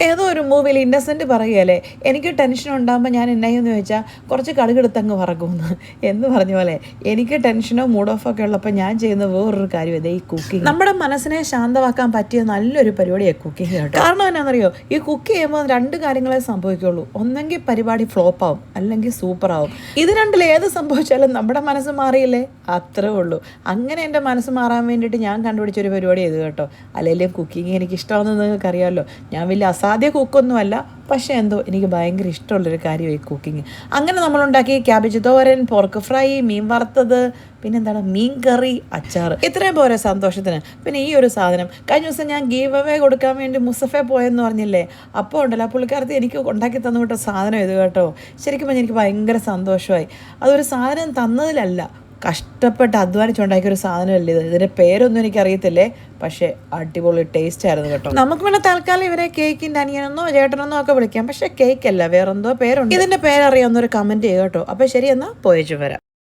ഏതോ ഒരു മൂവിയിൽ ഇന്നസെന്റ് പറയുകയല്ലേ, എനിക്ക് ടെൻഷൻ ഉണ്ടാകുമ്പോൾ ഞാൻ എന്നായെന്ന് ചോദിച്ചാൽ കുറച്ച് കടുകെടുത്തങ്ങ് വറക്കുമെന്ന് എന്ന് പറഞ്ഞ പോലെ എനിക്ക് ടെൻഷനോ മൂഡ് ഓഫ് ഒക്കെ ഉള്ളപ്പോൾ ഞാൻ ചെയ്യുന്ന വേറൊരു കാര്യം ഇതേ ഈ കുക്കിംഗ്. നമ്മുടെ മനസ്സിനെ ശാന്തമാക്കാൻ പറ്റിയ നല്ലൊരു പരിപാടിയാണ് കുക്കിംഗ് കേട്ടോ. കാരണം എന്നാണെന്നറിയോ, ഈ കുക്ക് ചെയ്യുമ്പോൾ രണ്ട് കാര്യങ്ങളെ സംഭവിക്കുള്ളൂ. ഒന്നെങ്കിൽ പരിപാടി ഫ്ലോപ്പ് ആവും, അല്ലെങ്കിൽ സൂപ്പർ ആവും. ഇത് രണ്ടിൽ ഏത് സംഭവിച്ചാലും നമ്മുടെ മനസ്സ് മാറിയില്ലേ, അത്രേ ഉള്ളൂ. അങ്ങനെ എൻ്റെ മനസ്സ് മാറാൻ വേണ്ടിയിട്ട് ഞാൻ കണ്ടുപിടിച്ചൊരു പരിപാടി ചെയ്തു കേട്ടോ. അല്ലെങ്കിൽ കുക്കിംഗ് എനിക്ക് ഇഷ്ടമാണെന്ന് നിങ്ങൾക്ക് അറിയാമല്ലോ. ഞാൻ വലിയ അസാധ്യ കുക്കൊന്നുമല്ല, പക്ഷേ എന്തോ എനിക്ക് ഭയങ്കര ഇഷ്ടമുള്ളൊരു കാര്യമായി കുക്കിങ്. അങ്ങനെ നമ്മളുണ്ടാക്കി ക്യാബേജ് തോരൻ, പോർക്ക് ഫ്രൈ, മീൻ വറുത്തത്, പിന്നെന്താണ് മീൻ കറി, അച്ചാർ, ഇത്രയും പോരെ സന്തോഷത്തിന്. പിന്നെ ഈ ഒരു സാധനം കഴിഞ്ഞ ദിവസം ഞാൻ ഗീവ് അവേ കൊടുക്കാൻ വേണ്ടി മുസഫെ പോയെന്ന് പറഞ്ഞില്ലേ, അപ്പോൾ ഉണ്ടല്ലോ പുള്ളിക്കാരത്തി എനിക്ക് ഉണ്ടാക്കി തന്നു വിട്ട സാധനം ഇത് കേട്ടോ. ശരിക്കും പറഞ്ഞാൽ എനിക്ക് ഭയങ്കര സന്തോഷമായി. അതൊരു സാധനം തന്നതിലല്ല, കഷ്ടപ്പെട്ട് അധ്വാനിച്ചുണ്ടാക്കിയ ഒരു സാധനമല്ലേ ഇത്. ഇതിൻ്റെ പേരൊന്നും എനിക്കറിയത്തില്ലേ, പക്ഷേ അടിപൊളി ടേസ്റ്റ് ആയിരുന്നു കേട്ടോ. നമുക്ക് പിന്നെ തൽക്കാലം ഇവരെ കേക്കിൻ്റെ അനിയനെന്നോ ചേട്ടനെന്നോ ഒക്കെ വിളിക്കാം, പക്ഷേ കേക്കല്ല, വേറെന്തോ പേരുണ്ട്. ഇതിൻ്റെ പേരറിയാവുന്നൊരു കമൻറ്റ് ചെയ്യുക കേട്ടോ. അപ്പോൾ ശരി, എന്നാൽ പോയേച്ചു വരാം.